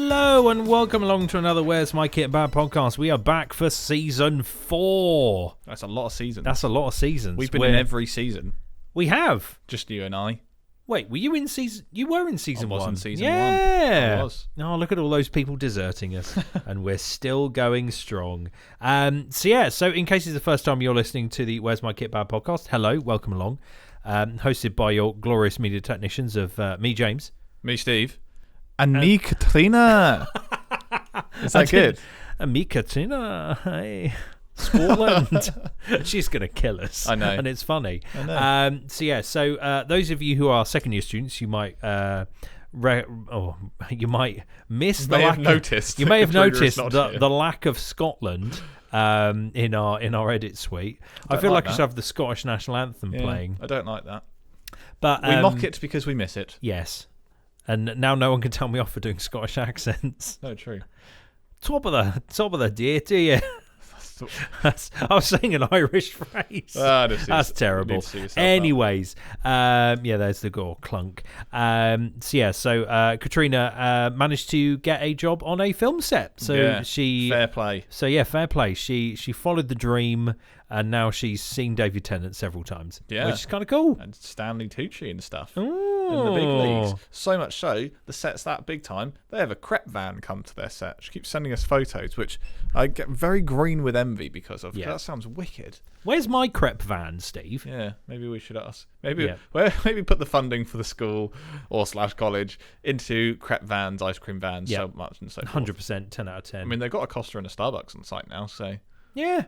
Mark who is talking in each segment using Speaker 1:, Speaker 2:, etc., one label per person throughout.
Speaker 1: Hello and welcome along to another Where's My KitBag podcast. We are back for season 4.
Speaker 2: That's a lot of seasons.
Speaker 1: That's a lot of seasons.
Speaker 2: We've been in every season.
Speaker 1: We have.
Speaker 2: Just you and I.
Speaker 1: Wait, were you in season? You were in season 1.
Speaker 2: I was in season 1.
Speaker 1: Yeah.
Speaker 2: I was.
Speaker 1: Oh, look at all those people deserting us, and we're still going strong. So in case it's the first time you're listening to the Where's My KitBag podcast, hello, welcome along. Hosted by your glorious media technicians of me, James.
Speaker 2: Me, Steve. And me, Catriona. Is that good?
Speaker 1: And me, Catriona. Hey. Scotland. She's going to kill us.
Speaker 2: I know.
Speaker 1: And it's funny.
Speaker 2: I know.
Speaker 1: So those of you who are second year students, you might you might miss the lack
Speaker 2: noticed.
Speaker 1: You may have noticed the lack of Scotland in our edit suite. I feel like I should have the Scottish national anthem playing.
Speaker 2: I don't like that.
Speaker 1: But
Speaker 2: we mock it because we miss it.
Speaker 1: Yes. And now no one can tell me off for doing Scottish accents.
Speaker 2: No, true.
Speaker 1: Top of the day to you. I was saying an Irish phrase. That's terrible. Anyways, there's the gore clunk. So Catriona managed to get a job on a film set. So
Speaker 2: fair play.
Speaker 1: So fair play. She followed the dream, and now she's seen David Tennant several times. Yeah, which is kind of cool.
Speaker 2: And Stanley Tucci and stuff.
Speaker 1: Ooh.
Speaker 2: In the big leagues. So much so, the set's that big time, they have a crepe van come to their set. She keeps sending us photos, which I get very green with envy because of. Yeah. That sounds wicked.
Speaker 1: Where's my crepe van, Steve?
Speaker 2: Yeah, maybe we should ask. Maybe put the funding for the school or / college into crepe vans, ice cream vans, so much and so forth.
Speaker 1: 100%, 10 out of 10.
Speaker 2: I mean, they've got a Costa and a Starbucks on site now, so...
Speaker 1: Yeah.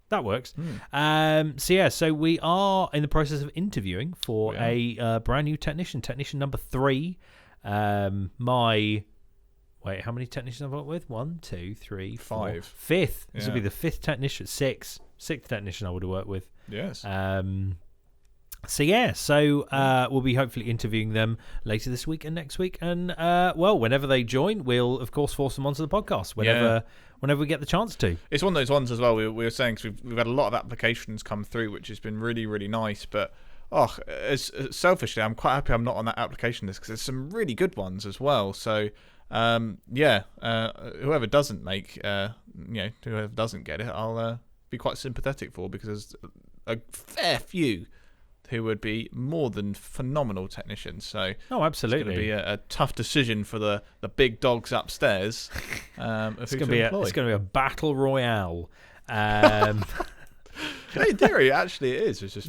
Speaker 1: That works. So we are in the process of interviewing for a brand new technician number 3. How many technicians have I worked with? 1, 2, 3, 4.
Speaker 2: 5.
Speaker 1: Fifth. This will be the 5th technician. Sixth technician I would have worked with.
Speaker 2: Yes.
Speaker 1: We'll be hopefully interviewing them later this week and next week, and whenever they join, we'll of course force them onto the podcast whenever we get the chance to.
Speaker 2: It's one of those ones as well. We were saying, because we've had a lot of applications come through, which has been really, really nice. But selfishly, I'm quite happy I'm not on that application list because there's some really good ones as well. So whoever doesn't whoever doesn't get it, I'll be quite sympathetic for, because there's a fair few who would be more than phenomenal technicians. So
Speaker 1: absolutely,
Speaker 2: it's going to be a tough decision for the big dogs upstairs.
Speaker 1: It's going to be a battle royale.
Speaker 2: In theory, actually, it is. It's just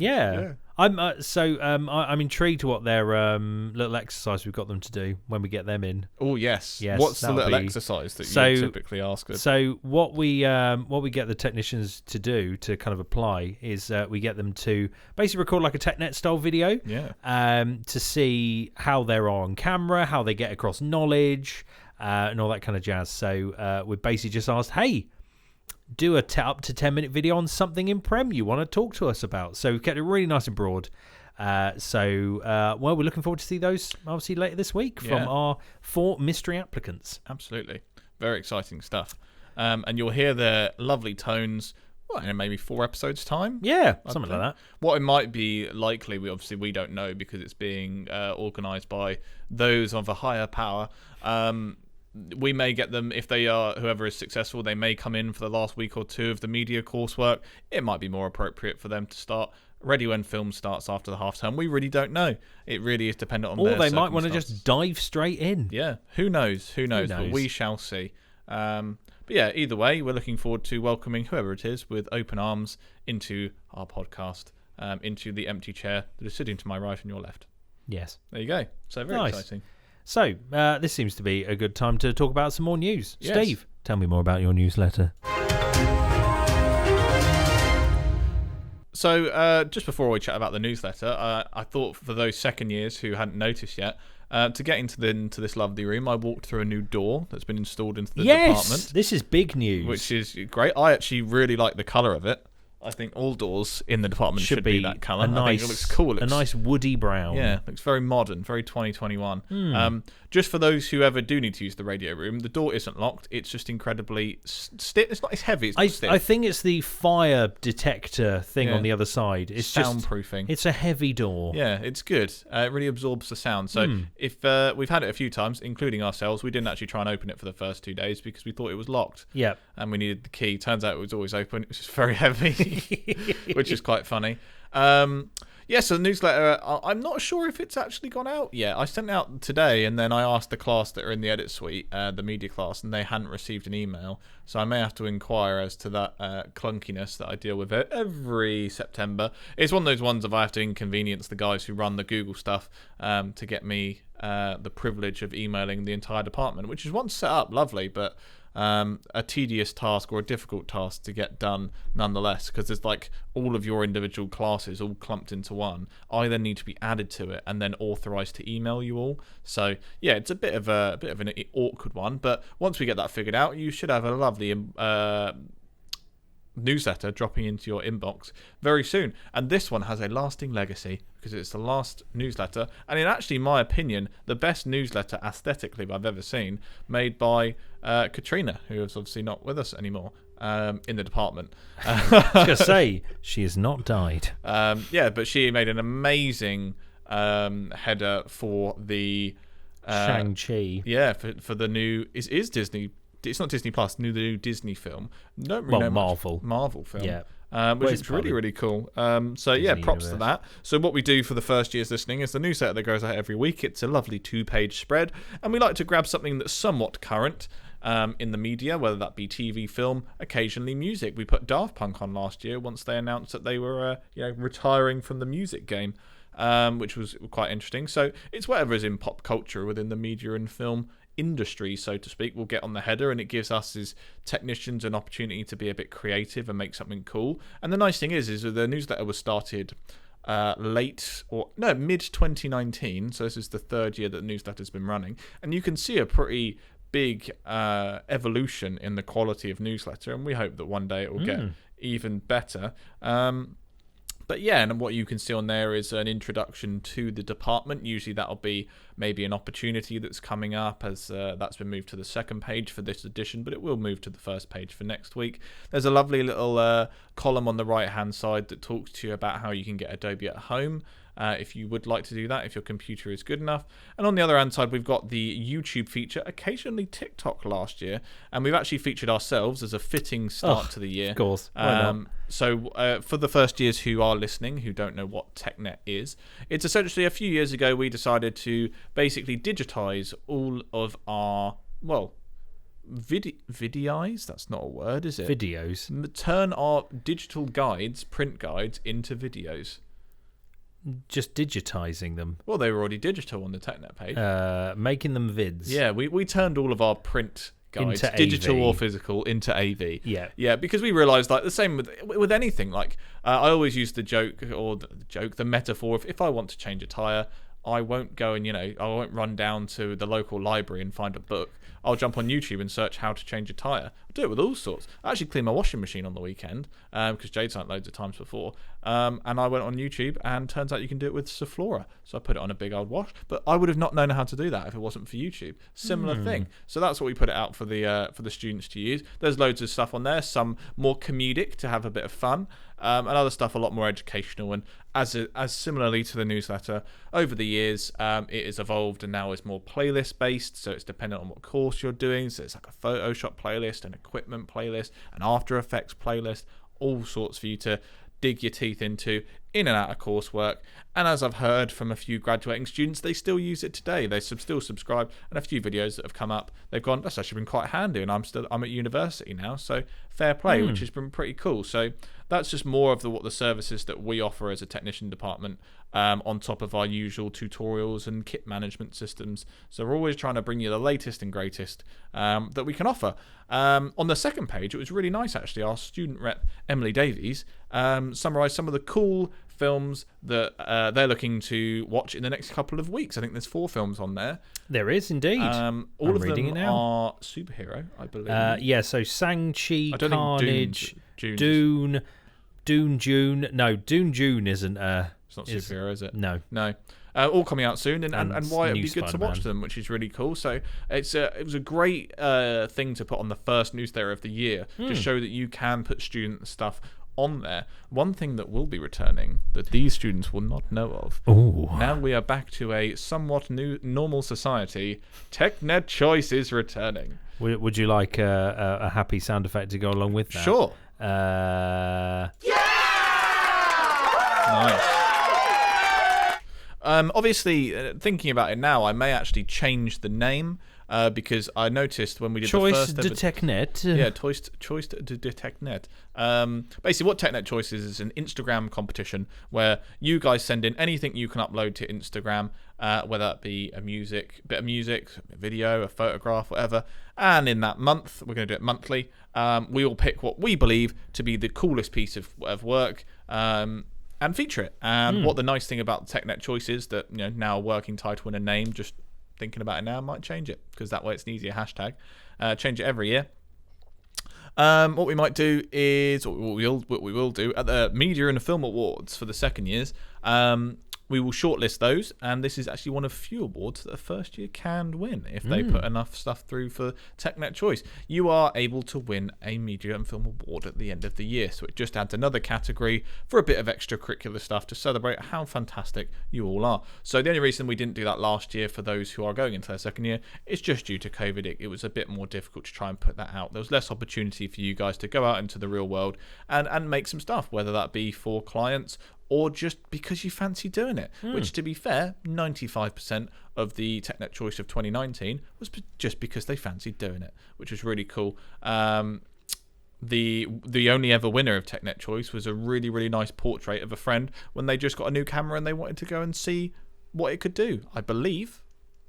Speaker 1: I'm intrigued to what their little exercise we've got them to do when we get them in.
Speaker 2: Oh yes. What's the little exercise that you typically ask us?
Speaker 1: So what we get the technicians to do to kind of apply is we get them to basically record like a TechNet style video. To see how they're on camera, how they get across knowledge, and all that kind of jazz. So we basically just asked, hey, do a up to 10-minute video on something in Prem you want to talk to us about. So we've kept it really nice and broad. We're looking forward to see those obviously later this week from our 4 mystery applicants.
Speaker 2: Absolutely. Very exciting stuff. And you'll hear their lovely tones in maybe 4 episodes' time.
Speaker 1: Yeah, something like that.
Speaker 2: What it might be likely, we don't know, because it's being organised by those of a higher power. We may get them, if they are, whoever is successful, they may come in for the last week or 2 of the media coursework. It might be more appropriate for them to start ready when film starts after the half term. We really don't know. It really is dependent on their
Speaker 1: circumstances. Or they might want to just dive straight in.
Speaker 2: Yeah, who knows? But we shall see. Either way, we're looking forward to welcoming whoever it is with open arms into our podcast, into the empty chair that is sitting to my right and your left.
Speaker 1: Yes.
Speaker 2: There you go. So very exciting.
Speaker 1: So, this seems to be a good time to talk about some more news.
Speaker 2: Yes.
Speaker 1: Steve, tell me more about your newsletter.
Speaker 2: So, just before we chat about the newsletter, I thought for those second years who hadn't noticed yet, to get into this lovely room, I walked through a new door that's been installed into the department.
Speaker 1: This is big news.
Speaker 2: Which is great. I actually really like the colour of it. I think all doors in the department should be that colour. I think it looks cool.
Speaker 1: A nice woody brown.
Speaker 2: Yeah, looks very modern, very 2021. Just for those who ever do need to use the radio room, the door isn't locked. It's just incredibly stiff. It's heavy. It's not stiff.
Speaker 1: I think it's the fire detector thing on the other side. It's
Speaker 2: soundproofing.
Speaker 1: It's a heavy door.
Speaker 2: Yeah, it's good. It really absorbs the sound. So if we've had it a few times, including ourselves, we didn't actually try and open it for the first 2 days because we thought it was locked.
Speaker 1: Yeah.
Speaker 2: And we needed the key. Turns out it was always open. It was just very heavy, which is quite funny. So the newsletter, I'm not sure if it's actually gone out yet. I sent it out today, and then I asked the class that are in the edit suite, the media class, and they hadn't received an email. So I may have to inquire as to that clunkiness that I deal with it every September. It's one of those ones of I have to inconvenience the guys who run the Google stuff to get me the privilege of emailing the entire department, which is once set up, lovely, but a tedious task or a difficult task to get done nonetheless, because there's like all of your individual classes all clumped into one. I then need to be added to it and then authorized to email you all. So yeah, it's a bit of an awkward one, but once we get that figured out, you should have a lovely newsletter dropping into your inbox very soon. And this one has a lasting legacy because it's the last newsletter, and in actually my opinion the best newsletter aesthetically I've ever seen, made by Catriona, who is obviously not with us anymore in the department.
Speaker 1: I was going to say, she has not died.
Speaker 2: But she made an amazing header for the
Speaker 1: Shang-Chi.
Speaker 2: Yeah, for the new is Disney. It's not Disney Plus, the new Disney film. Don't really know Marvel film.
Speaker 1: Yeah.
Speaker 2: Which is really, really cool. Props to that. So what we do for the first years listening is the newsletter that goes out every week. It's a lovely 2-page spread, and we like to grab something that's somewhat current in the media, whether that be TV, film, occasionally music. We put Daft Punk on last year once they announced that they were retiring from the music game, which was quite interesting. So it's whatever is in pop culture within the media and film industry, so to speak, will get on the header, and it gives us as technicians an opportunity to be a bit creative and make something cool. And the nice thing is that the newsletter was started mid 2019, so this is the third year that the newsletter's been running, and you can see a pretty big evolution in the quality of newsletter, and we hope that one day it will get even better. But yeah, and what you can see on there is an introduction to the department. Usually that'll be maybe an opportunity that's coming up, as that's been moved to the second page for this edition, but it will move to the first page for next week. There's a lovely little column on the right-hand side that talks to you about how you can get Adobe at home, if you would like to do that, if your computer is good enough. And on the other hand side, we've got the YouTube feature, occasionally TikTok last year, and we've actually featured ourselves as a fitting start to the year.
Speaker 1: Of course.
Speaker 2: So for the first years who are listening, who don't know what TechNet is, it's essentially a few years ago we decided to basically digitize all of our, videos? That's not a word, is it?
Speaker 1: Videos.
Speaker 2: Turn our digital guides, print guides, into videos.
Speaker 1: Just digitizing them.
Speaker 2: Well, they were already digital on the TechNet page.
Speaker 1: Making them vids.
Speaker 2: Yeah, we turned all of our print guides,
Speaker 1: into
Speaker 2: digital
Speaker 1: AV.
Speaker 2: or physical, into AV.
Speaker 1: Yeah,
Speaker 2: because we realised, like, the same with anything. Like, I always use the metaphor of, if I want to change a tyre, I won't go and, I won't run down to the local library and find a book. I'll jump on YouTube and search how to change a tyre. I'll do it with all sorts. I actually cleaned my washing machine on the weekend, because Jade's done it loads of times before. And I went on YouTube, and turns out you can do it with Soflora. So I put it on a big old wash. But I would have not known how to do that if it wasn't for YouTube. Similar thing. So that's what we put it out for the students to use. There's loads of stuff on there, some more comedic to have a bit of fun, and other stuff a lot more educational. And as similarly to the newsletter, over the years, it has evolved and now is more playlist based. So it's dependent on what course you're doing. So it's like a Photoshop playlist, an equipment playlist, an After Effects playlist, all sorts for you to dig your teeth into in and out of coursework. And as I've heard from a few graduating students, they still use it today. They still subscribe, and a few videos that have come up, they've gone, that's actually been quite handy, and I'm at university now, so fair play, which has been pretty cool. So that's just more of what the services that we offer as a technician department, on top of our usual tutorials and kit management systems. So we're always trying to bring you the latest and greatest that we can offer. On the second page, it was really nice actually. Our student rep, Emily Davies, summarised some of the cool films that they're looking to watch in the next couple of weeks. I think there's 4 films on there.
Speaker 1: There is indeed.
Speaker 2: All of them are superhero, I believe.
Speaker 1: So Shang-Chi, Carnage, Dune, Dune June. No, Dune June isn't.
Speaker 2: It's not superhero, is it?
Speaker 1: No.
Speaker 2: All coming out soon, and why it'd be good to watch them, which is really cool. So it was a great thing to put on the first news theory of the year to show that you can put student stuff on there. One thing that will be returning that these students will not know of.
Speaker 1: Ooh.
Speaker 2: Now we are back to a somewhat new normal society. TechNet Choice is returning.
Speaker 1: Would you like a happy sound effect to go along with that?
Speaker 2: Sure.
Speaker 1: Yeah!
Speaker 2: Nice. Obviously, thinking about it now, I may actually change the name because I noticed when we did
Speaker 1: Choice
Speaker 2: the first
Speaker 1: TechNet.
Speaker 2: Yeah, Choice de TechNet. Basically, what TechNet Choice is an Instagram competition where you guys send in anything you can upload to Instagram, whether that be a bit of music, a video, a photograph, whatever. And in that month, we're going to do it monthly. We will pick what we believe to be the coolest piece of work. And feature it. And what the nice thing about the TechNet Choice is that now a working title and a name, just thinking about it now, might change it because that way it's an easier hashtag. Change it every year. What we might do is what we will do at the Media and Film Awards for the second years. We will shortlist those, and this is actually one of few awards that a first year can win if they put enough stuff through for TechNet Choice. You are able to win a Media and Film Award at the end of the year, so it just adds another category for a bit of extracurricular stuff to celebrate how fantastic you all are. So the only reason we didn't do that last year for those who are going into their second year is just due to COVID. It was a bit more difficult to try and put that out. There was less opportunity for you guys to go out into the real world and make some stuff, whether that be for clients or just because you fancy doing it, which, to be fair, 95% of the TechNet Choice of 2019 was just because they fancied doing it, which was really cool. The only ever winner of TechNet Choice was a really, really nice portrait of a friend when they just got a new camera and they wanted to go and see what it could do, I believe.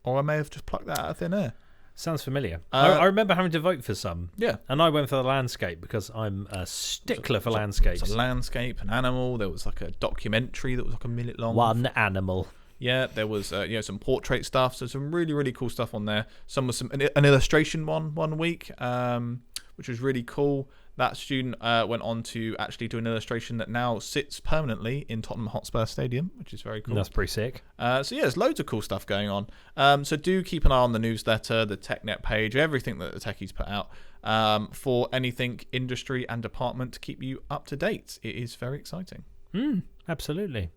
Speaker 2: Or I may have just plucked that out of thin air.
Speaker 1: Sounds familiar. I remember having to vote for some.
Speaker 2: Yeah.
Speaker 1: And I went for the landscape because I'm a stickler for landscapes.
Speaker 2: It was a landscape, an animal. There was like a documentary that was like a minute long.
Speaker 1: One animal.
Speaker 2: Yeah, there was some portrait stuff. So some really, really cool stuff on there. Some was an illustration one week, which was really cool. That student went on to actually do an illustration that now sits permanently in Tottenham Hotspur Stadium, which is very cool.
Speaker 1: That's pretty sick.
Speaker 2: There's loads of cool stuff going on. So do keep an eye on the newsletter, the TechNet page, everything that the techies put out for anything industry and department to keep you up to date. It is very exciting.
Speaker 1: Absolutely.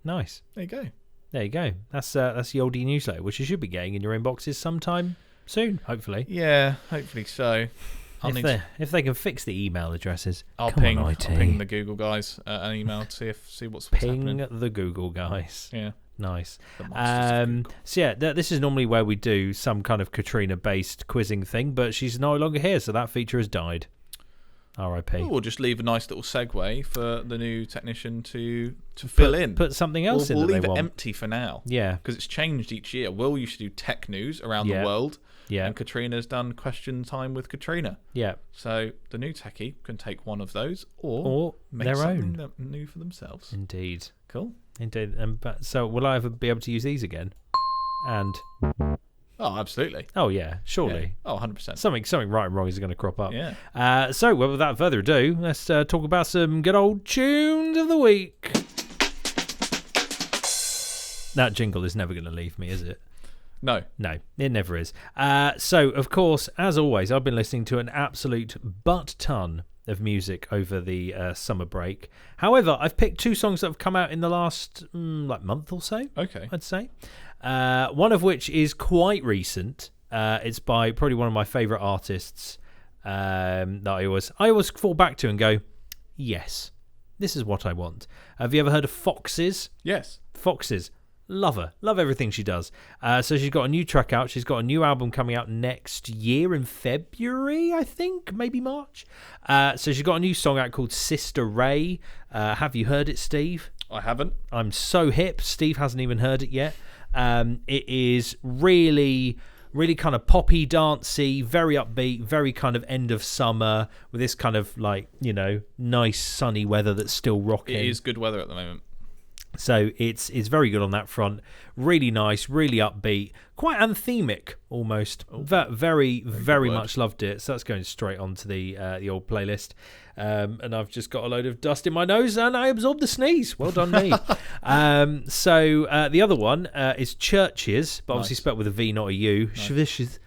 Speaker 1: Nice.
Speaker 2: There you go.
Speaker 1: That's the oldie newsletter, which you should be getting in your inboxes sometime soon, hopefully.
Speaker 2: Yeah, hopefully so.
Speaker 1: If they can fix the email addresses,
Speaker 2: I'll ping the Google guys an email to see what's happening.
Speaker 1: Ping the Google guys.
Speaker 2: Yeah.
Speaker 1: Nice. This is normally where we do some kind of Catriona-based quizzing thing, but she's no longer here, so that feature has died. R.I.P.
Speaker 2: We'll just leave a nice little segue for the new technician to fill in.
Speaker 1: Put something else in.
Speaker 2: We'll leave it empty for now.
Speaker 1: Yeah.
Speaker 2: Because it's changed each year. Will used to do tech news around the world.
Speaker 1: Yeah.
Speaker 2: And Catriona's done question time with Catriona.
Speaker 1: Yeah.
Speaker 2: So the new techie can take one of those or make
Speaker 1: their
Speaker 2: something
Speaker 1: own
Speaker 2: new for themselves.
Speaker 1: Indeed.
Speaker 2: Cool.
Speaker 1: Indeed. So will I ever be able to use these again? And
Speaker 2: oh, absolutely.
Speaker 1: Oh yeah, surely.
Speaker 2: Yeah. Oh, 100%.
Speaker 1: Something right and wrong is going to crop up.
Speaker 2: Yeah.
Speaker 1: So without further ado, let's talk about some good old tunes of the week. That jingle is never going to leave me, is it?
Speaker 2: No,
Speaker 1: it never is. So, of course, as always, I've been listening to an absolute butt-ton of music over the summer break. However, I've picked two songs that have come out in the last month or so.
Speaker 2: Okay,
Speaker 1: I'd say. One of which is quite recent. It's by probably one of my favourite artists that I always fall back to and go, yes, this is what I want. Have you ever heard of Chvrches?
Speaker 2: Yes.
Speaker 1: Chvrches. Love her. Love everything she does. So she's got a new track out. She's got a new album coming out next year in February, I think, maybe March. So she's got a new song out called Sister Ray. Have you heard it, Steve?
Speaker 2: I haven't.
Speaker 1: I'm so hip. Steve hasn't even heard it yet. It is really, really kind of poppy, dancey, very upbeat, very kind of end of summer with this kind of nice sunny weather that's still rocking.
Speaker 2: It is good weather at the moment.
Speaker 1: So it's very good on that front. Really nice, really upbeat, quite anthemic almost. Very much loved it. So that's going straight onto the old playlist. And I've just got a load of dust in my nose and I absorbed the sneeze. Well done me. So the other one is Chvrches, but obviously spelled with a V, not a U. Chvrches.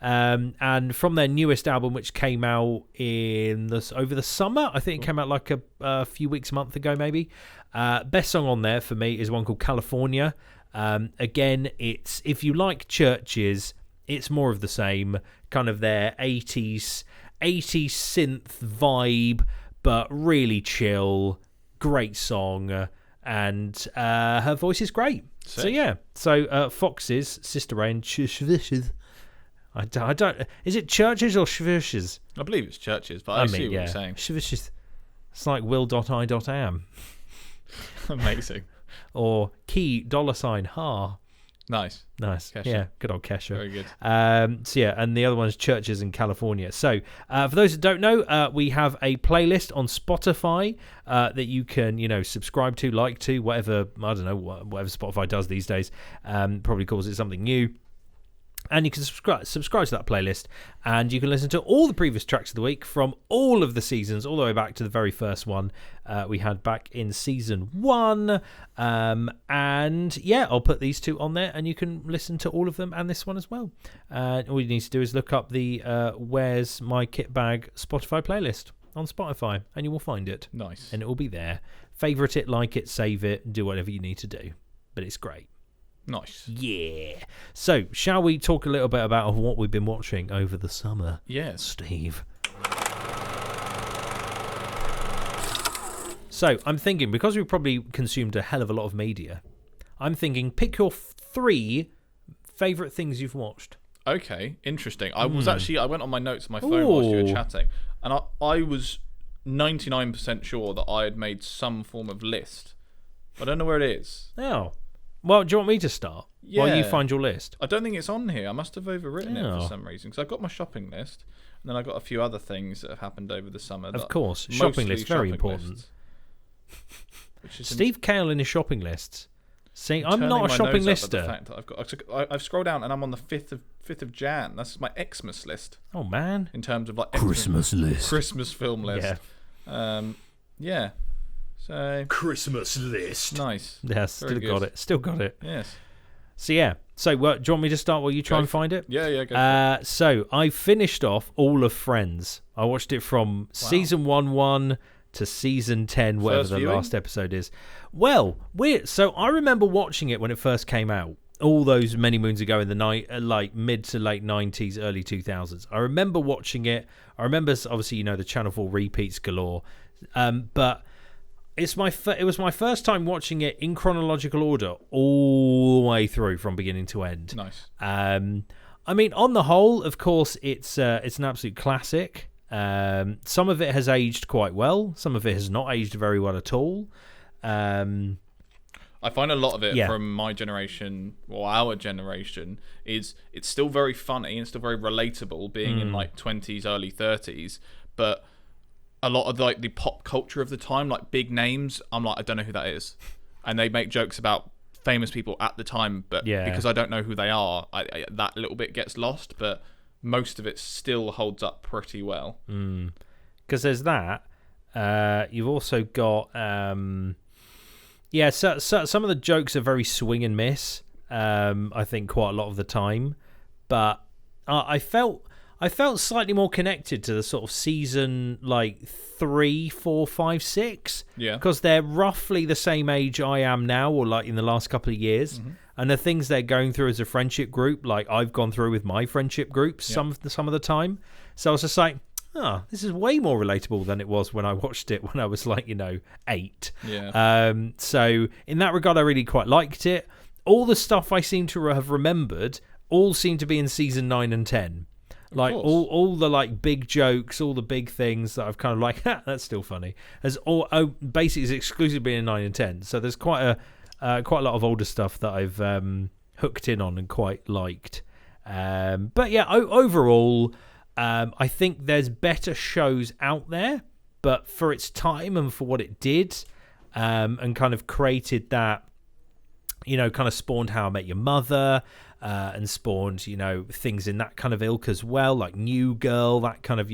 Speaker 1: And from their newest album, which came out over the summer, I think it came out like a few weeks, a month ago maybe. Best song on there for me is one called California. Again, it's, if you like Chvrches, it's more of the same, kind of their 80s synth vibe, but really chill, great song, and her voice is great. Sick. So yeah, Foxes, Sister Ray, and Chvrches. I don't. Is it Chvrches or Chvrches?
Speaker 2: I believe it's Chvrches, but I see what you're saying.
Speaker 1: Chvrches. It's like will.i.am.
Speaker 2: Amazing.
Speaker 1: Or key $ ha.
Speaker 2: Nice.
Speaker 1: Kesha. Yeah, good old Kesha.
Speaker 2: Very good.
Speaker 1: So yeah, and the other one is Chvrches in California. So for those that don't know, we have a playlist on Spotify that you can, subscribe to, like to, whatever, I don't know, whatever Spotify does these days. Probably calls it something new. And you can subscribe to that playlist, and you can listen to all the previous tracks of the week from all of the seasons, all the way back to the very first one we had back in season 1. And yeah, I'll put these two on there, and you can listen to all of them and this one as well. All you need to do is look up the Where's My KitBag Spotify playlist on Spotify, and you will find it.
Speaker 2: Nice.
Speaker 1: And it will be there. Favourite it, like it, save it, do whatever you need to do. But it's great.
Speaker 2: Nice.
Speaker 1: Yeah. So, shall we talk a little bit about what we've been watching over the summer?
Speaker 2: Yes.
Speaker 1: Steve. So, I'm thinking, because we've probably consumed a hell of a lot of media, I'm thinking, pick your 3 favourite things you've watched.
Speaker 2: Okay, interesting. I went on my notes on my phone whilst you were chatting, and I was 99% sure that I had made some form of list. I don't know where it is.
Speaker 1: Oh. Well, do you want me to start while you find your list?
Speaker 2: I don't think it's on here. I must have overwritten it for some reason. Because I've got my shopping list, and then I've got a few other things that have happened over the summer.
Speaker 1: Of course, shopping list, very important. Steve Cale in his shopping lists. See, I'm not a shopping lister.
Speaker 2: I've scrolled down, and I'm on the 5th of Jan. That's my Xmas list.
Speaker 1: Oh man!
Speaker 2: In terms of like
Speaker 1: Christmas list,
Speaker 2: Christmas film list. Yeah. So
Speaker 1: Christmas list.
Speaker 2: Nice.
Speaker 1: Yeah, still got it.
Speaker 2: Yes.
Speaker 1: So yeah. So do you want me to start while you try and find it?
Speaker 2: Yeah, go for it.
Speaker 1: So I finished off all of Friends. I watched it from season 1 to season 10, whatever
Speaker 2: First
Speaker 1: the
Speaker 2: viewing?
Speaker 1: last episode is. Well, weird. So I remember watching it when it first came out, all those many moons ago in the night, like mid to late 90s, early 2000s. I remember watching it. I remember, obviously, the Channel 4 repeats galore. But it was my first time watching it in chronological order all the way through from beginning to end.
Speaker 2: Nice.
Speaker 1: I mean, on the whole, of course, it's an absolute classic. Some of it has aged quite well. Some of it has not aged very well at all.
Speaker 2: I find a lot of it from my generation, or our generation, it's still very funny and still very relatable, being in like 20s, early 30s, but a lot of like the pop culture of the time, like big names, I'm like, I don't know who that is, and they make jokes about famous people at the time, but because I don't know who they are, that little bit gets lost, but most of it still holds up pretty well.
Speaker 1: Because there's that. You've also got so some of the jokes are very swing and miss. I think quite a lot of the time, but I felt slightly more connected to the sort of season like 3, 4, 5, 6.
Speaker 2: Yeah.
Speaker 1: Because they're roughly the same age I am now, or like in the last couple of years. Mm-hmm. And the things they're going through as a friendship group, like I've gone through with my friendship groups some of the time. So I was just like, this is way more relatable than it was when I watched it when I was like, 8.
Speaker 2: Yeah.
Speaker 1: So in that regard, I really quite liked it. All the stuff I seem to have remembered all seem to be in season 9 and 10. Like all the like big jokes, all the big things that I've kind of like, that's still funny. Basically is exclusively in 9 and 10. So there's quite a lot of older stuff that I've hooked in on and quite liked. But yeah, overall, I think there's better shows out there. But for its time and for what it did, and kind of created that, kind of spawned How I Met Your Mother, and spawned, things in that kind of ilk as well, like New Girl, that kind of,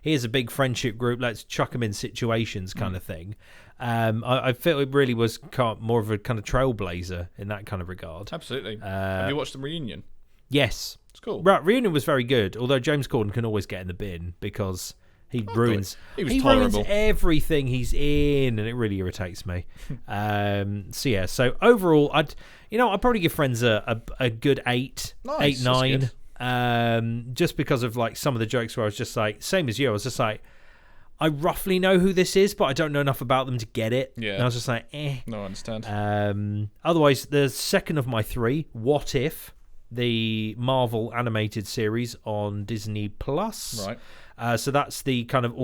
Speaker 1: here's a big friendship group, let's chuck them in situations kind of thing. I feel it really was more of a kind of trailblazer in that kind of regard.
Speaker 2: Absolutely. Have you watched the reunion?
Speaker 1: Yes.
Speaker 2: It's cool.
Speaker 1: Right, reunion was very good, although James Corden can always get in the bin because he ruins everything he's in, and it really irritates me. So overall, I'd probably give Friends a good 8,
Speaker 2: nice,
Speaker 1: 9, just because of like some of the jokes where I was just like, same as you, I was just like, I roughly know who this is, but I don't know enough about them to get it.
Speaker 2: Yeah.
Speaker 1: And I was just like,
Speaker 2: No, I understand.
Speaker 1: Otherwise, the second of my 3, What If, the Marvel animated series on Disney Plus.
Speaker 2: Right.
Speaker 1: So that's the kind of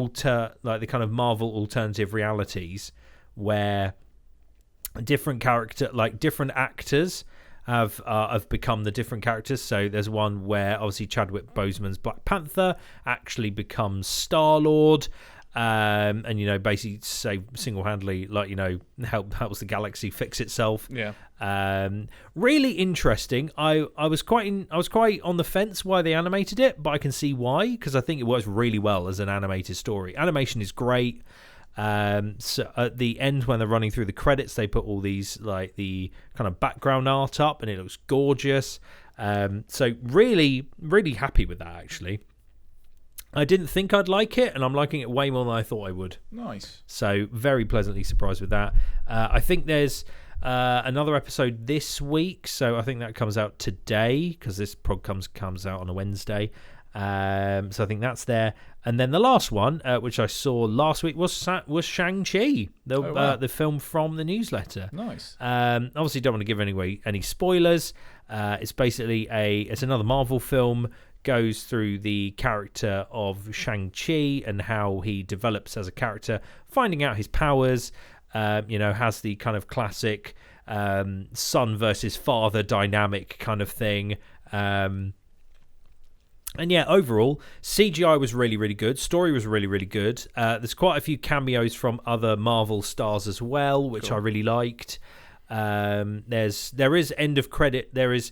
Speaker 1: Marvel alternative realities where different actors have become the different characters. So there's one where obviously Chadwick Boseman's Black Panther actually becomes Star-Lord. And basically say single-handedly, helps the galaxy fix itself.
Speaker 2: Yeah.
Speaker 1: Really interesting. I was quite on the fence why they animated it, but I can see why, because I think it works really well as an animated story. Animation is great. So at the end, when they're running through the credits, they put all these like the kind of background art up, and it looks gorgeous. So really, really happy with that actually. I didn't think I'd like it, and I'm liking it way more than I thought I would.
Speaker 2: Nice.
Speaker 1: So very pleasantly surprised with that. I think there's another episode this week, so I think that comes out today because this prog comes out on a Wednesday. So I think that's there. And then the last one, which I saw last week, was Shang-Chi, the film from the newsletter.
Speaker 2: Nice.
Speaker 1: Obviously, don't want to give any spoilers. It's basically it's another Marvel film. Goes through the character of Shang-Chi and how he develops as a character, finding out his powers, has the kind of classic son versus father dynamic kind of thing. And yeah, overall, CGI was really, really good. Story was really, really good. There's quite a few cameos from other Marvel stars as well, which I really liked. There is end of credit. There is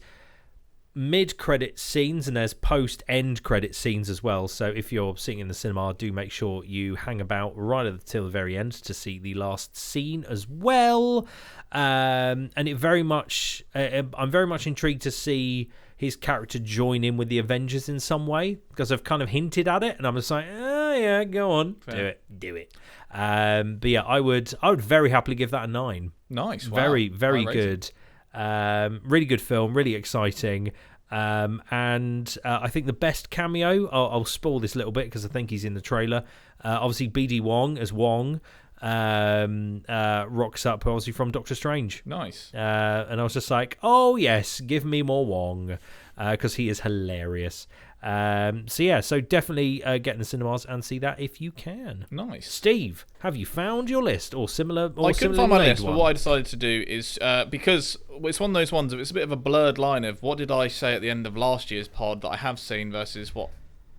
Speaker 1: mid-credit scenes and there's post-end credit scenes as well. So if you're seeing in the cinema, do make sure you hang about right until the very end to see the last scene as well. And it very much, I'm very much intrigued to see his character join in with the Avengers in some way, because I've kind of hinted at it, and I'm just like, oh yeah, go on,
Speaker 2: fair.
Speaker 1: do it. But yeah, I would very happily give that a 9.
Speaker 2: Nice, wow.
Speaker 1: Very, very good. Really good film, really exciting. And I think the best cameo, I'll spoil this a little bit because I think he's in the trailer. Obviously, BD Wong as Wong rocks up, obviously from Doctor Strange.
Speaker 2: Nice.
Speaker 1: And I was just like, oh yes, give me more Wong, because he is hilarious. So definitely get in the cinemas and see that if you can.
Speaker 2: Nice.
Speaker 1: Steve, have you found your list or similar?
Speaker 2: I couldn't find my list, but what I decided to do is because it's one of those ones. It's a bit of a blurred line of what did I say at the end of last year's pod that I have seen versus what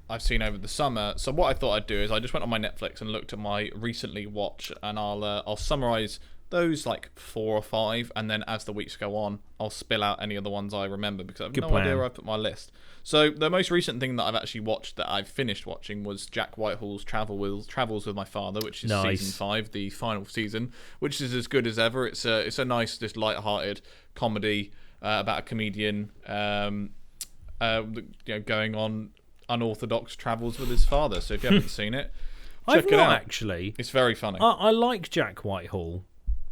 Speaker 2: I've seen over the summer. So what I thought I'd do is I just went on my Netflix and looked at my recently watched, and I'll summarize those like 4 or 5, and then as the weeks go on, I'll spill out any of the ones I remember because I have no idea where I put my list. So the most recent thing that I've actually watched that I've finished watching was Jack Whitehall's Travels with My Father, which is season 5, the final season, which is as good as ever. It's a nice, just light-hearted comedy about a comedian, going on unorthodox travels with his father. So if you haven't seen it, check it out.
Speaker 1: Actually,
Speaker 2: it's very funny.
Speaker 1: I like Jack Whitehall.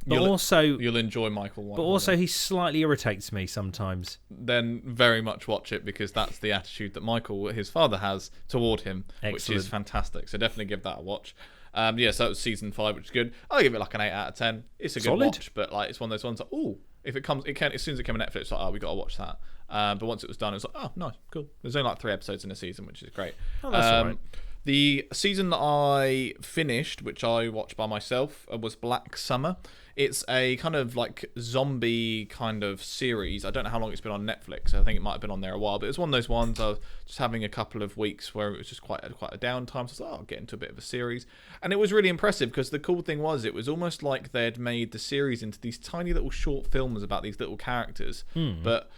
Speaker 1: But
Speaker 2: you'll enjoy Michael Whitehall.
Speaker 1: But also, he slightly irritates me sometimes.
Speaker 2: Then very much watch it, because that's the attitude that Michael, his father, has toward him, which is fantastic. So definitely give that a watch. So that was season 5, which is good. I'll give it like an 8 out of 10. It's a good watch, but like it's one of those ones like, if it comes, as soon as it came on Netflix, it's like, we got to watch that. But once it was done, it was like, nice, cool. There's only like 3 episodes in a season, which is great.
Speaker 1: Oh, that's all right.
Speaker 2: The season that I finished, which I watched by myself, was Black Summer. It's a kind of like zombie kind of series. I don't know how long it's been on Netflix. I think it might have been on there a while, but it was one of those ones I was just having a couple of weeks where it was just quite a downtime. So I was like, I'll get into a bit of a series. And it was really impressive because the cool thing was it was almost like they'd made the series into these tiny little short films about these little characters. But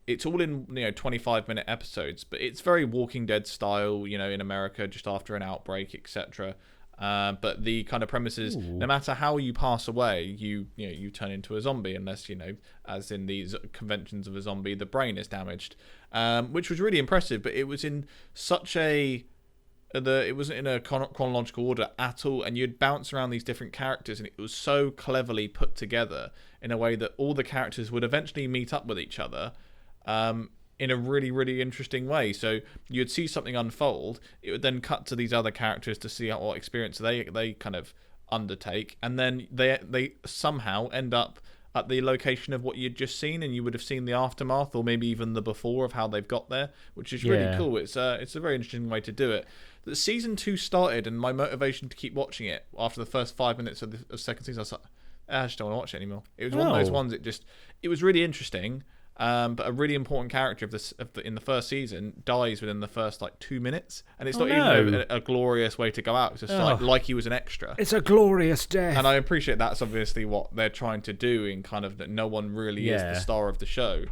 Speaker 2: it's all in 25-minute episodes, but it's very Walking Dead style, in America just after an outbreak, etc. But the kind of premise is no matter how you pass away, you turn into a zombie unless, as in these conventions of a zombie, the brain is damaged, which was really impressive. But it was in such it wasn't in a chronological order at all, and you'd bounce around these different characters, and it was so cleverly put together in a way that all the characters would eventually meet up with each other in a really, really interesting way. So you'd see something unfold, it would then cut to these other characters to see what experience they kind of undertake, and then they somehow end up at the location of what you'd just seen, and you would have seen the aftermath or maybe even the before of how they've got there, which is really cool. It's a very interesting way to do it. The season 2 started, and my motivation to keep watching it after the first 5 minutes of the second season, I was like, I just don't want to watch it anymore. It was one of those ones. It was really interesting. But a really important character in the first season dies within the first 2 minutes, and it's not even a glorious way to go out. It's just like he was an extra.
Speaker 1: It's a glorious death.
Speaker 2: And I appreciate that's obviously what they're trying to do in kind of that no one really is the star of the show.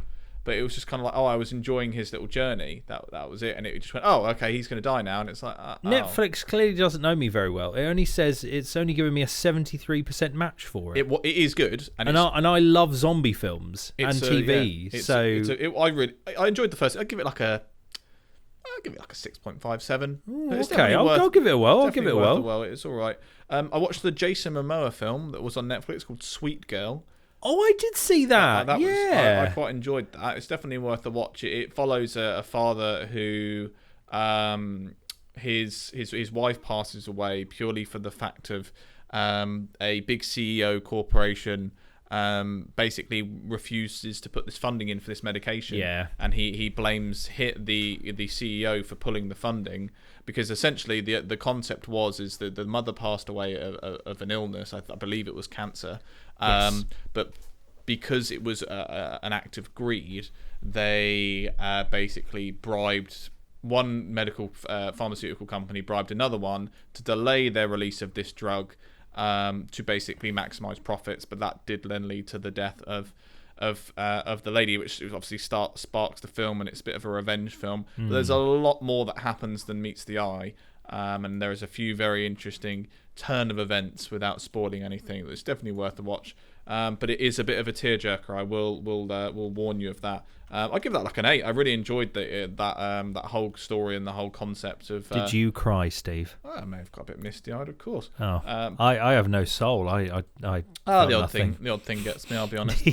Speaker 2: But it was just kind of like, I was enjoying his little journey. That was it. And it just went, okay, he's going to die now. And it's like,
Speaker 1: Netflix clearly doesn't know me very well. It only says it's only giving me a 73% match for it.
Speaker 2: It is good. And
Speaker 1: I love zombie films and TV.
Speaker 2: I enjoyed the first. I'll give it like a 6.57.
Speaker 1: Okay, I'll give it a whirl.
Speaker 2: It's all right. I watched the Jason Momoa film that was on Netflix called Sweet Girl.
Speaker 1: Oh, I did see that.
Speaker 2: I quite enjoyed that. It's definitely worth a watch. It follows a father who, his wife passes away purely for the fact of a big CEO corporation basically refuses to put this funding in for this medication.
Speaker 1: Yeah.
Speaker 2: And he blames the CEO for pulling the funding, because essentially the concept is that the mother passed away of an illness. I believe it was cancer.
Speaker 1: Yes.
Speaker 2: But because it was an act of greed, they basically bribed one pharmaceutical company, bribed another one to delay their release of this drug to basically maximize profits. But that did then lead to the death of the lady, which obviously sparks the film, and it's a bit of a revenge film. But there's a lot more that happens than meets the eye. And there is a few very interesting turn of events without spoiling anything. It's definitely worth a watch. But it is a bit of a tearjerker. I will warn you of that. I'll give that like an 8. I really enjoyed that whole story and the whole concept of.
Speaker 1: Did you cry, Steve?
Speaker 2: I may have got a bit misty-eyed, of course.
Speaker 1: Oh, I have no soul. The
Speaker 2: odd thing gets me. I'll be honest.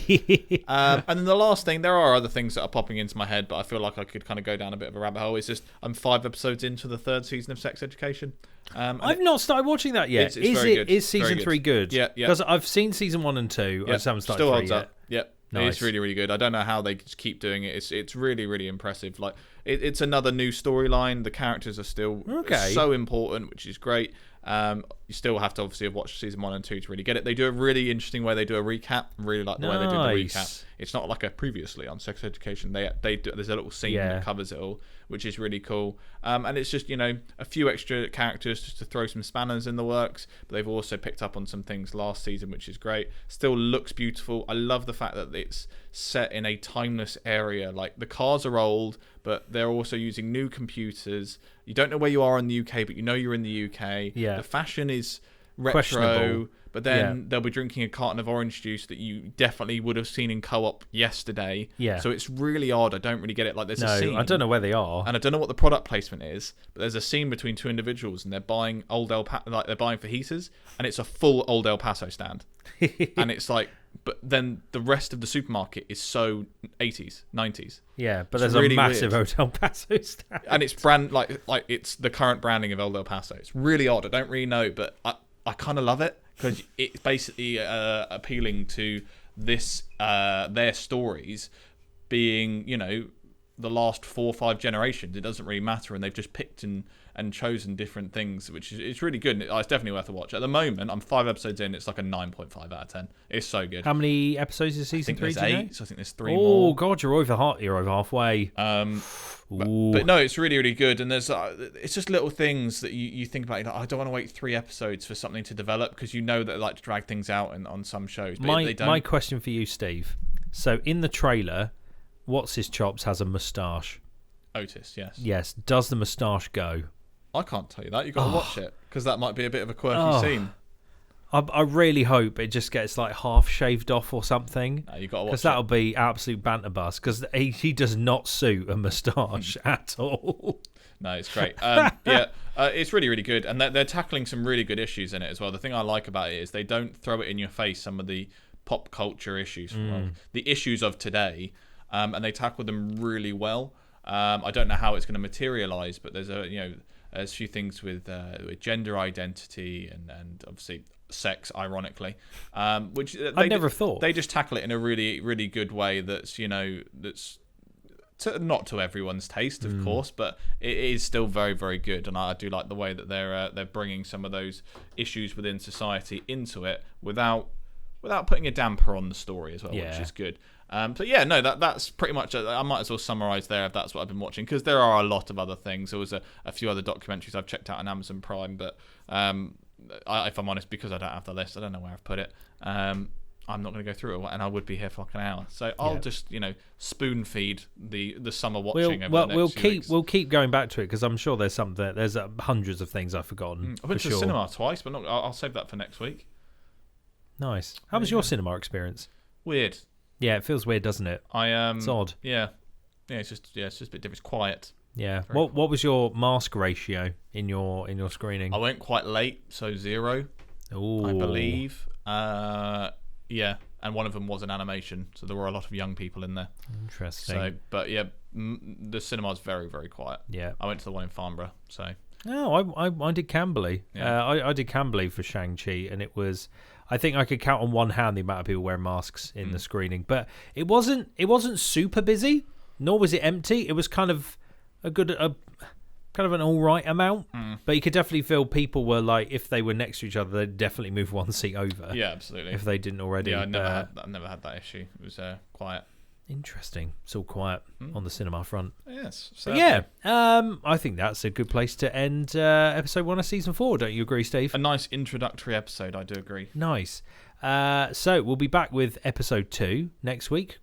Speaker 2: And then the last thing, there are other things that are popping into my head, but I feel like I could kind of go down a bit of a rabbit hole. It's just I'm 5 episodes into the 3rd season of Sex Education.
Speaker 1: I've not started watching that yet. Is season 3 good?
Speaker 2: Yeah.
Speaker 1: Because I've seen season 1 and 2. I just haven't started
Speaker 2: still
Speaker 1: 3
Speaker 2: holds
Speaker 1: yet.
Speaker 2: up. Yep.
Speaker 1: Nice.
Speaker 2: It's really, really good. I don't know how they just keep doing it. It's really, really impressive. Like it's another new storyline. The characters are still so important, which is great. You still have to obviously have watched season 1 and 2 to really get it. They do a really interesting way. They do a recap. I really like the way they did the recap. It's not like a previously on Sex Education. They do, there's a little scene that covers it all, which is really cool. And it's just a few extra characters just to throw some spanners in the works. But they've also picked up on some things last season, which is great. Still looks beautiful. I love the fact that it's set in a timeless area. Like the cars are old, but they're also using new computers. You don't know where you are in the UK, but you know you're in the UK.
Speaker 1: Yeah.
Speaker 2: The fashion is retro, but then they'll be drinking a carton of orange juice that you definitely would have seen in Co-op yesterday.
Speaker 1: Yeah.
Speaker 2: So it's really odd. I don't really get it. Like there's a scene.
Speaker 1: I don't know where they are.
Speaker 2: And I don't know what the product placement is, but there's a scene between 2 individuals and they're buying they're buying fajitas, and it's a full old El Paso stand. And it's like, but then the rest of the supermarket is so 80s, 90s.
Speaker 1: Yeah, but there's really a massive weird El Paso stand.
Speaker 2: And it's brand like it's the current branding of Old El Paso. It's really odd. I don't really know, but I kind of love it because it's basically appealing to this their stories being the last 4 or 5 generations. It doesn't really matter, and they've just picked and and chosen different things, which is it's really good. It's definitely worth a watch. At the moment, I'm 5 episodes in. It's like a 9.5 out of 10. It's so good.
Speaker 1: How many episodes is season 3?
Speaker 2: There's 8, so I think there's 3 more.
Speaker 1: Oh God, you're over halfway.
Speaker 2: But no, it's really, really good. And there's it's just little things that you think about. I don't want to wait 3 episodes for something to develop, because you know that they like to drag things out on some shows. But they don't.
Speaker 1: My question for you, Steve. So in the trailer, What's His Chops has a moustache.
Speaker 2: Otis, yes.
Speaker 1: Yes. Does the moustache go?
Speaker 2: I can't tell you that. You've got to watch it, because that might be a bit of a quirky scene.
Speaker 1: I really hope it just gets like half shaved off or something.
Speaker 2: No, you've got to watch it.
Speaker 1: Because that'll be absolute banter bus, because he does not suit a moustache at all.
Speaker 2: No, it's great. It's really, really good. And they're tackling some really good issues in it as well. The thing I like about it is they don't throw it in your face, some of the pop culture issues, the issues of today, and they tackle them really well. I don't know how it's going to materialize, but there's a few things with gender identity and obviously sex, ironically, which
Speaker 1: I never thought.
Speaker 2: They just tackle it in a really, really good way. That's not to everyone's taste, of course, but it is still very, very good. And I do like the way that they're bringing some of those issues within society into it without putting a damper on the story as well, which is good. But yeah, no, that's pretty much. I might as well summarise there if that's what I've been watching, because there are a lot of other things. There was a few other documentaries I've checked out on Amazon Prime, but if I'm honest, because I don't have the list, I don't know where I've put it. I'm not going to go through it, and I would be here for like an hour. So I'll just spoon feed the summer watching.
Speaker 1: We'll keep going back to it, because I'm sure there's hundreds of things I've forgotten.
Speaker 2: I went to the cinema twice, but I'll save that for next week.
Speaker 1: Nice. How was your cinema experience?
Speaker 2: Weird.
Speaker 1: Yeah, it feels weird, doesn't it? It's odd.
Speaker 2: Yeah. It's just a bit different. It's quiet.
Speaker 1: Yeah. What was your mask ratio in your screening?
Speaker 2: I went quite late, so 0.
Speaker 1: Ooh.
Speaker 2: I believe. Yeah, and one of them was an animation, so there were a lot of young people in there.
Speaker 1: Interesting.
Speaker 2: So, but yeah, the cinema's very, very quiet.
Speaker 1: Yeah.
Speaker 2: I went to the one in Farnborough, so.
Speaker 1: No, I did Camberley.
Speaker 2: Yeah.
Speaker 1: I did Camberley for Shang-Chi, and it was. I think I could count on one hand the amount of people wearing masks in the screening, but it wasn't super busy, nor was it empty. It was kind of an all right amount, but you could definitely feel people were like, if they were next to each other, they'd definitely move one seat over.
Speaker 2: Yeah, absolutely.
Speaker 1: If they didn't already.
Speaker 2: Yeah, I've never had that issue. It was quiet.
Speaker 1: Interesting. It's all quiet on the cinema front.
Speaker 2: Yes.
Speaker 1: So yeah, I think that's a good place to end episode 1 of season 4. Don't you agree, Steve?
Speaker 2: A nice introductory episode. I do agree.
Speaker 1: Nice. So we'll be back with episode 2 next week? ?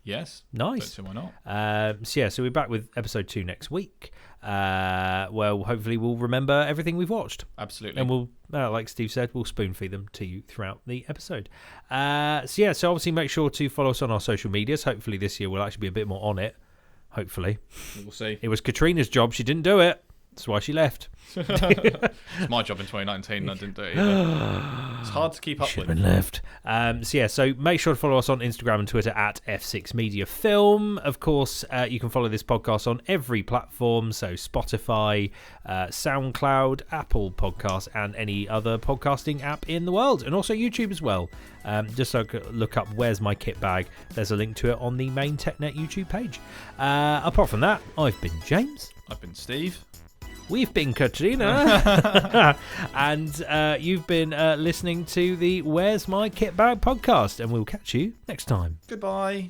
Speaker 2: Yes.
Speaker 1: Nice.
Speaker 2: Why not?
Speaker 1: So we're back with episode 2 next week. Well, hopefully we'll remember everything we've watched.
Speaker 2: Absolutely.
Speaker 1: And we'll, like Steve said, we'll spoon feed them to you throughout the episode. So obviously make sure to follow us on our social medias. Hopefully this year we'll actually be a bit more on it. Hopefully.
Speaker 2: We'll see.
Speaker 1: It was Catriona's job. She didn't do it. That's why she left.
Speaker 2: It's my job in 2019 and I didn't do it either. It's hard to keep up with.
Speaker 1: Should have left. So make sure to follow us on Instagram and Twitter at F6 Media Film. Of course, you can follow this podcast on every platform, so Spotify, SoundCloud, Apple Podcasts, and any other podcasting app in the world, and also YouTube as well. Just look up Where's My Kit Bag. There's a link to it on the main TechNet YouTube page. Apart from that, I've been James.
Speaker 2: I've been Steve.
Speaker 1: We've been Catriona. And you've been listening to the Where's My Kit Bag podcast. And we'll catch you next time.
Speaker 2: Goodbye.